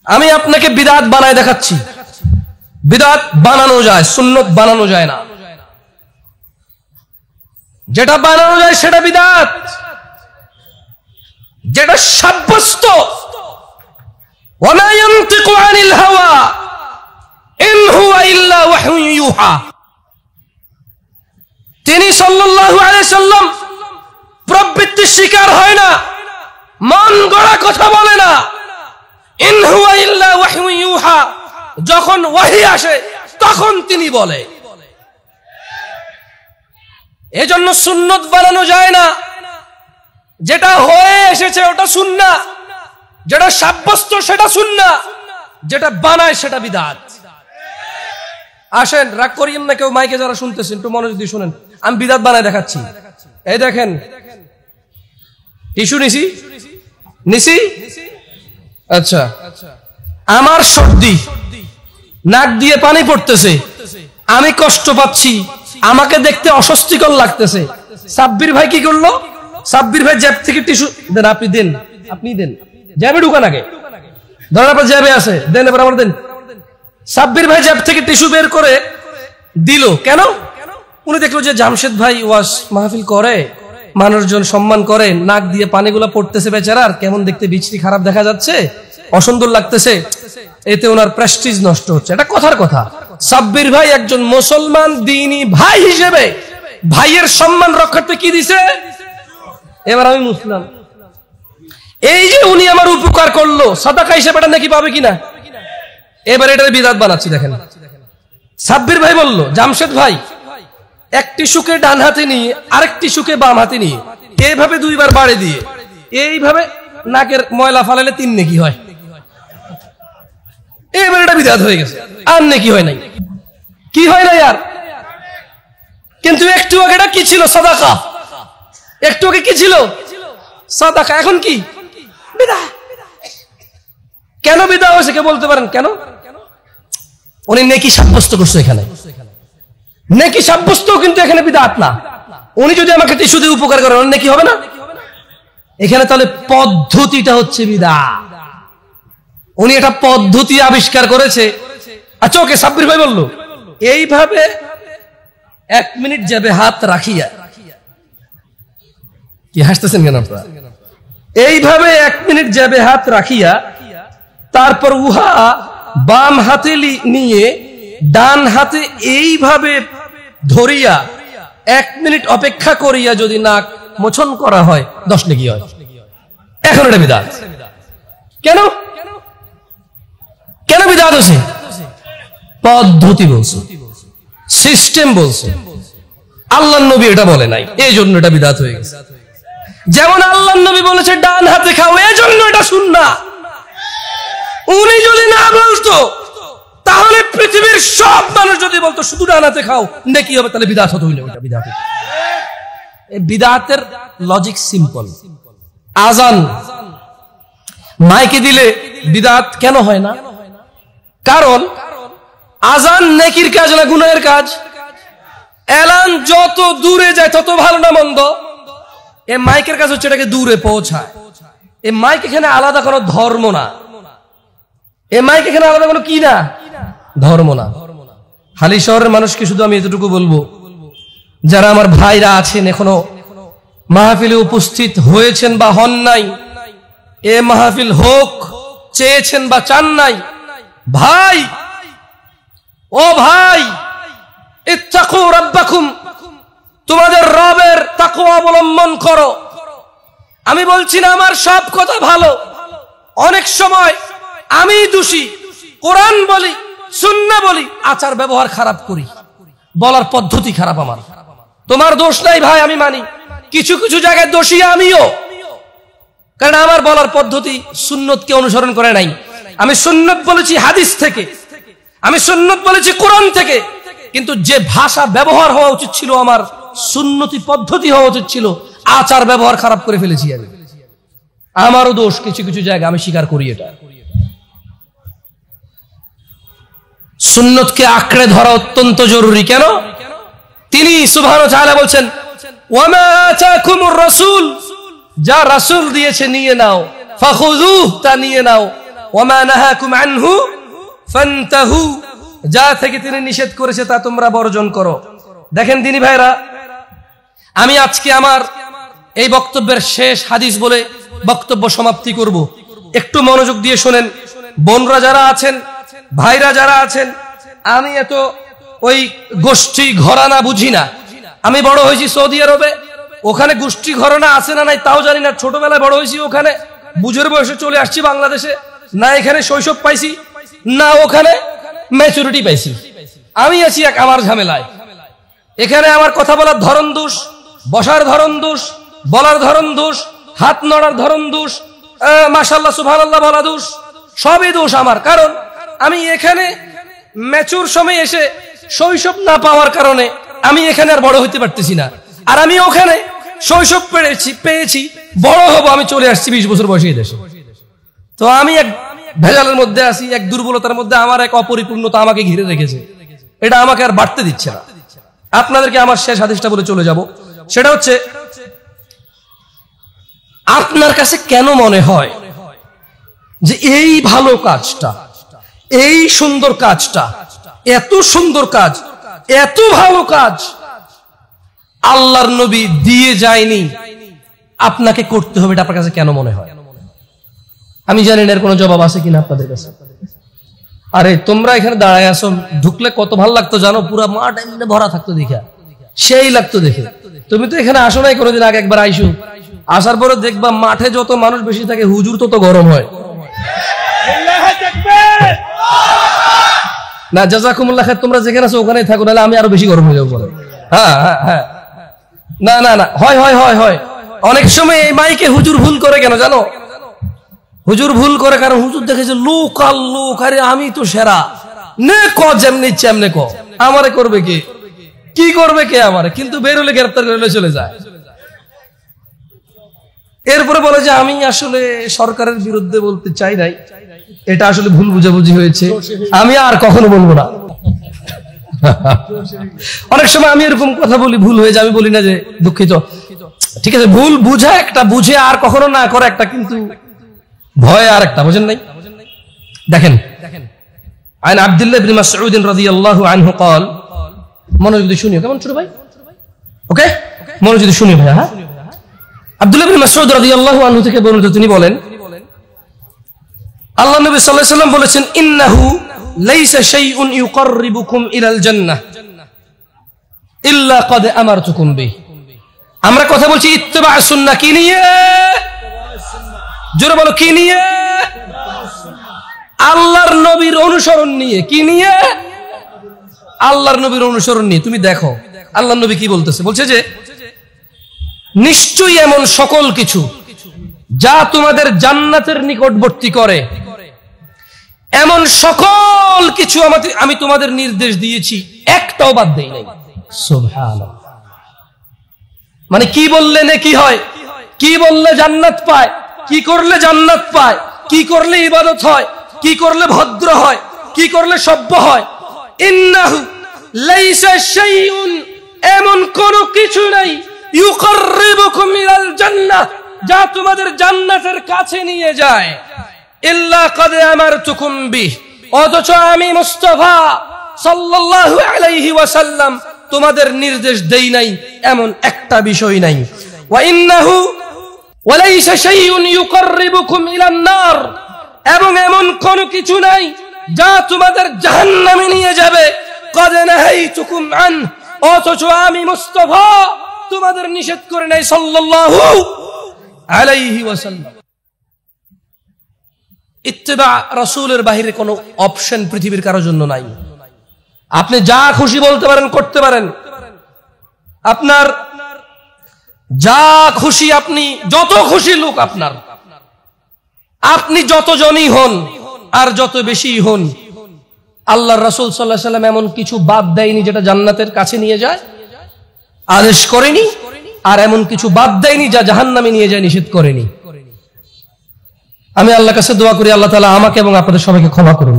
আমি আপনাকে বিদআত বানায় দেখাচ্ছি। বিদআত বানানো যায়, সুন্নত বানানো যায় না। যেটা বানানো যায় সেটা বিদআত, যেটা সাব্যস্ত। ওয়ামা ইয়ানতিকু আনিল হাওয়া ইন হুয়া ইল্লা ওয়াহয়ুন ইউহা। তিনি সাল্লাল্লাহু আলাইহি সাল্লাম প্রবৃত্তির শিকার হয় না, মন গড়া কথা বলে না। ইন হুয়া ইল্লা ওয়াহয়ুন ইউহা, যখন ওহী আসে তখন তিনি বলে। এজন্য সুন্নত বানানো যায় না। যেটা হয়ে এসেছে ওটা সুন্নাহ, যেটা সাব্যস্ত সেটা সুন্নাহ, যেটা বানায় সেটা বিদআত। আসেন, রাগ করিয়েন না কেউ, মাইকে যারা শুনতেছেন একটু মনোযোগ দিয়ে শুনেন। আমি বিদআত বানায় দেখাচ্ছি। এই দেখেন, টিস্যু নিছি। আচ্ছা, আমার সর্দি, নাক দিয়ে পানি পড়তেছে, আমি কষ্ট পাচ্ছি, আমাকে দেখতে অস্বস্তিকর লাগতেছে। সাব্বির ভাই কি করলো? সাব্বির ভাই জ্যাব থেকে টিস্যু দেন। আপনি দেন, জ্যাবে ঢুকান আগে, ধরেন আপনার জ্যাবে আছে, দেন, এবার আমার দেন। সাব্বির ভাই জ্যাব থেকে টিস্যু বের করে দিল। কেন? উনি দেখলো যে জামশেদ ভাই ওয়াজ মাহফিল করে, মানুষজন সম্মান করে, নাক দিয়ে পানিগুলা পড়তেছে, বেচারার কেমন দেখতে বিশ্রী খারাপ দেখা যাচ্ছে, অসুন্দর লাগতেছে, এতে ওনার প্রেস্টিজ নষ্ট হচ্ছে। এটা কথার কথা। সাব্বির ভাই একজন মুসলমান দ্বীনি ভাই হিসেবে ভাইয়ের সম্মান রক্ষার্থে কি দিছে? এবার আমি মুসলিম, এই যে উনি আমার উপকার করলো, সাদাকা হিসেবে এটা নাকি পাবে কিনা? এবার এটার বিদআত বানাচ্ছি। দেখেন, সাব্বির ভাই বলল, জামশেদ ভাই একটি সুকে ডান হাতে নিয়ে আরেকটি সুকে বাম হাতে নিয়ে এইভাবে দুইবার বাড়ি দিয়ে এইভাবে নাকের ময়লা ফালাইলে 3 নেকি হয়। এবার এটা বিদআত হয়ে গেছে, আর নেকি হয় নাই। কি হয় না আর? কিন্তু একটু আগে এটা কি ছিল? সাদাকা। একটু আগে কি ছিল? সাদাকা। এখন কি? বিদআত। কেন বিদআত হয়েছে কে বলতে পারেন? কেন? উনি নেকি সাব্যস্ত করছে। এখানে নেকি সাব্যস্ত, কিন্তু এখানে বিদআত না। উনি যদি আমাকে টিস্যু দিয়ে উপকার করেন, ওর নেকি হবে না? এখানে তাহলে পদ্ধতিটা হচ্ছে বিদআত। উনি একটা পদ্ধতি আবিষ্কার করেছে। আচ্ছা, ওকে, সাব্বির ভাই বলল এইভাবে 1 মিনিট যাবে হাত রাখিয়া। কি হাসতেছেন কেন আপনারা? এইভাবে 1 মিনিট যাবে হাত রাখিয়া, তারপর উহা বাম হাতে নিয়ে ডান হাতে এইভাবে ধরিয়া 1 মিনিট অপেক্ষা করিয়া যদি নাক মোছন করা হয় 10 নেকি হয়। এখন এটা বিদআত। কেন? কেন বিদআত হচ্ছে? পদ্ধতি বলছে, সিস্টেম বলছে। আল্লাহর নবী এটা বলে নাই, এই জন্য এটা বিদআত হয়ে গেছে। যেমন আল্লাহর নবী বলেছে ডান হাতে খাও, এই জন্য এটা সুন্নাহ। উনি যদি না বলতো, তাহলে পৃথিবীর সব মানুষ যদি বলতো শুধু ডান হাতে খাও, নেকি হবে, তাহলে বিদআত হতো। ওটা বিদআত। এই বিদআতের লজিক সিম্পল। আজান মাইকে দিলে বিদআত কেন হয় না? কারণ আজান নেকির কাজ না গুনাহের কাজ? এলান যত দূরে যায় তত ভালো না মন্দ? এই মাইকের কাজ হচ্ছে এটাকে দূরে পৌঁছায়। এই মাইক এখানে আলাদা কোনো ধর্ম না। এই মাইক এখানে আলাদা কোনো কি না? ধর্ম না। হালি শহরের মানুষকে শুধু আমি এতটুকু বলবো, যারা আমার ভাইরা আছেন এখনো মাহফিলে উপস্থিত হয়েছেন বা হন নাই, এ মাহফিল হোক চেয়েছেন বা চান নাই, ভাই, ও ভাই, ইত্তাকু রাব্বাকুম, তোমাদের রবের তাকওয়া অবলম্বন করো। আমি বলছি না আমার সব কথা ভালো, অনেক সময় আমি দোষী, কোরআন বলি, সুন্নাহ বলি, আচার ব্যবহার খারাপ করি, বলার পদ্ধতি খারাপ আমার। তোমার দোষ নাই ভাই, আমি মানি। কিছু কিছু জায়গায় দোষী আমিও, কারণ আমার বলার পদ্ধতি সুন্নতকে অনুসরণ করে নাই। আমি সুন্নত বলেছি হাদিস থেকে, আমি সুন্নত বলেছি কোরআন থেকে, কিন্তু যে ভাষা ব্যবহার হওয়া উচিত ছিল আমার সুন্নতি পদ্ধতি হওয়া উচিত ছিল, আচার ব্যবহার খারাপ করে ফেলেছি আমি। আমারও দোষ কিছু কিছু জায়গা, আমি স্বীকার করি এটা। সুন্নতকে আঁকড়ে ধরা অত্যন্ত জরুরি। কেন? তিনি সুবহানাহু ওয়া তাআলা বলছেন, ওয়ামা আতাকুমুর রাসূল, যা রাসূল দিয়েছে নিয়ে নাও, ফাখুযুহু, তা নিয়ে নাও, ওয়ামা নাহাকুম আনহু ফান্তাহু, যা থেকে তিনি নিষেধ করেছে তা তোমরা বর্জন করো। দেখেন দিনী ভাইরা, আমি আজকে আমার এই বক্তব্যের শেষ হাদিস বলে বক্তব্য সমাপ্তি করব। একটু মনোযোগ দিয়ে শোনেন। বোনরা যারা আছেন, ভাইরা যারা আছেন, আমি এত ওই গোষ্ঠী ঘরানা বুঝি না। আমি বড় হয়েছি সৌদি আরবে, ওখানে গোষ্ঠী ঘরানা আছে না নাই তাও জানি না। ছোটবেলায় বড় হয়েছি ওখানে, বুঝের বয়সে চলে আসছি বাংলাদেশে, না এখানে শৈশব পাইছি না ওখানে ম্যাচুরিটি পাইছি। আমি আছি এক আমার ঝামেলায়। এখানে আমার কথা বলার ধরন দোষ, বসার ধরন দোষ, বলার ধরন দোষ, হাত নড়ার ধরন দোষ, মাশাআল্লাহ সুবহানাল্লাহ বলা দোষ, সবই দোষ আমার। কারণ আমি এখানে ম্যাচুর সময় এসে শৈশব না পাওয়ার কারণে আমি এখানে আর বড় হইতে পারতেছি না। আর আমি ওখানে শৈশব পেয়েছি, বড় হব আমি চলে আসছি 20 বছর বয়সে এই দেশে। তো আমি এক ভেজালের মধ্যে আছি, এক দুর্বলতার মধ্যে, আমার এক অপরিপূর্ণতা আমাকে ঘিরে রেখেছে। এটা আমাকে আর বাড়তে দিচ্ছে না। আপনাদেরকে আমার শেষ হাদিসটা বলে চলে যাব। সেটা হচ্ছে, আপনার কাছে কেন মনে হয় যে এই ভালো কাজটা, এই সুন্দর কাজটা, এত সুন্দর কাজ, এত ভালো কাজ আল্লাহর নবী দিয়ে যায়নি, আপনাকে করতে হবে? এটা আপনার কাছে কেন মনে হয়? আমি জানি না এর কোনো জবাব আছে কিনা আপনাদের কাছে। আরে তোমরা এখানে দাঁড়ায় আসো, ঢুকলে কত ভালো লাগতো জানো, পুরা মাঠ এমনি ভরা থাকতো, দেখা সেই লাগতো দেখে। তুমি তো এখানে আসো নাই কোনোদিন, আগে একবার আইসো, আসার পরে দেখবা মাঠে যত মানুষ বেশি থাকে হুজুর তত গরম হয় না। জাযাকুমুল্লাহ খাইর, তোমরা যেখানে আছো ওখানেই থাকো, নাহলে আমি আরো বেশি গরম হয়ে যাবো। হ্যাঁ হ্যাঁ হ্যাঁ, না না না, হয় হয় হয় হয়। অনেক সময় এই মাইকে হুজুর ভুল করে কেন জানো? হুজুর ভুল করে কারণ হুজুর দেখেছে লোক আর লোক, আরে আমি তো সেরা, নে ক যেমনি ইচ্ছে এমনি ক, আমারে করবে কে, কি করবে কে আমারে, কিন্তু বের হলে গ্রেফতার করে চলে যায়। এরপরে বলে যে আমি আসলে সরকারের বিরুদ্ধে বলতে চাই নাই, এটা আসলে ভুল বুঝাবুঝি হয়েছে, আমি আর কখনো বলবো না। অনেক সময় আমি এরকম কথা বলি, ভুল হয়ে যায়, আমি বলি না যে দুঃখিত, ঠিক আছে, ভুল বুঝা একটা, বুঝে আর কখনো না করে একটা, কিন্তু ভয় আর একটা, বুঝেন নাই? দেখেন, আন আব্দুল্লাহ ইবনে মাসউদ রাদিয়াল্লাহু আনহু قال, মনোযোগ দিয়ে শুনিও, কেমন ছোট ভাই? ওকে, মনোযোগ দিয়ে শুনিও ভাই। হ্যাঁ, আব্দুল্লাহ ইবনে মাসউদ রাদিয়াল্লাহু আনহু থেকে বর্ণিত, তিনি বলেন, আল্লাহ নবী সাল্লাল্লাহু আলাইহি ওয়াসাল্লাম বলেছেন, ইন্নাহু লাইসা শাইউন ইউকাররিবুকুম ইলাল জান্নাহ ইল্লা ক্বাদ আমারতুকুম বিহি। আমরা কথা বলছি ইত্তিবা সুন্নাহ কি নিয়ে? জোরে বলো, কি নিয়ে? আল্লাহর নবীর অনুসরণ নিয়ে। কি নিয়ে? আল্লাহর নবীর অনুসরণ নিয়ে। তুমি দেখো আল্লাহর নবী কি বলতেছে, বলছে যে নিশ্চয়ই এমন সকল কিছু যা তোমাদের জান্নাতের নিকটবর্তী করে, এমন সকল কিছু আমি তোমাদের নির্দেশ দিয়েছি, একটাও বাদ দেই নাই। সুবহানাল্লাহ। মানে কি বললে নেকি হয়, কি বললে জান্নাত পায়, কি করলে জান্নাত পায়, কি করলে ইবাদত হয়, কি করলে ভদ্র হয়, কি করলে সভ্য হয়। ইন্নাহু লাইসা শাইউন, এমন কোন কিছু নাই, ইউকাররিবুকুম ইলাল জান্নাহ, যা তোমাদের জান্নাতের কাছে নিয়ে যায়, ইল্লা ক্বাদ আমারতুকুম বিহি, অথচ আমি মুস্তাফা সাল্লাল্লাহু আলাইহি ওয়াসাল্লাম তোমাদের নির্দেশ দেই নাই এমন একটা বিষয় নাই। ওয়া ইন্নাহু ওয়ালাইসা শাইউন ইউকাররিবুকুম ইলান নার, এবং এমন কোন কিছু নাই যা তোমাদের জাহান্নামে নিয়ে যাবে, ক্বাদ নাহাইতুকুম আন, অথচ আমি মুস্তাফা তোমাদের নিষেধ করে নাই সাল্লাল্লাহু আলাইহি ওয়াসাল্লাম। ইত্তিবা রাসূলের বাইরে কোনো অপশন পৃথিবীর কারোর জন্য নাই। আপনি যা খুশি বলতে পারেন, করতে পারেন, আপনার যা খুশি, আপনি যত খুশি লোক আপনার, আপনি যতজনই হন আর যত বেশি হন, আল্লাহর রাসূল সাল্লাল্লাহু আলাইহি ওয়াসাল্লাম এমন কিছু বাদ দেয়নি যেটা জান্নাতের কাছে নিয়ে যায়, আদেশ করেনি, আর এমন কিছু বাদ দেয়নি যা জাহান্নামে নিয়ে যায়, নিষেধ করেনি। আমি আল্লাহর কাছে দোয়া করি আল্লাহ তাআলা আমাকে এবং আপনাদের সবাইকে ক্ষমা করুন।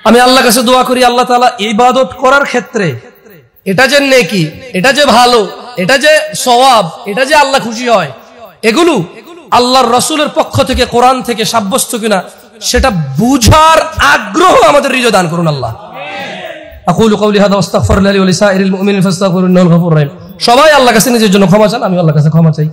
আমি আল্লাহর কাছে দোয়া করি আল্লাহ তাআলা ইবাদত করার ক্ষেত্রে এটা যে নেকি, এটা যে ভালো, এটা যে সওয়াব, এটা যে আল্লাহ খুশি হয়, এগুলো আল্লাহর রাসূলের পক্ষ থেকে, কোরআন থেকে সাব্যস্ত কিনা সেটা বুঝার আগ্রহ আমাদের হৃদয় দান করুন আল্লাহ। আকুলু কাউলি হাদা ওয়াস্তাগফিরুল্লাহি ওয়া লিসাইরিল মুমিনিনা ফাস্তাগফিরুহু ইন্নাহু গফুরুর রহিম। সবাই আল্লাহর কাছে নিজের জন্য ক্ষমা চান, আমি আল্লাহর কাছে ক্ষমা চাই।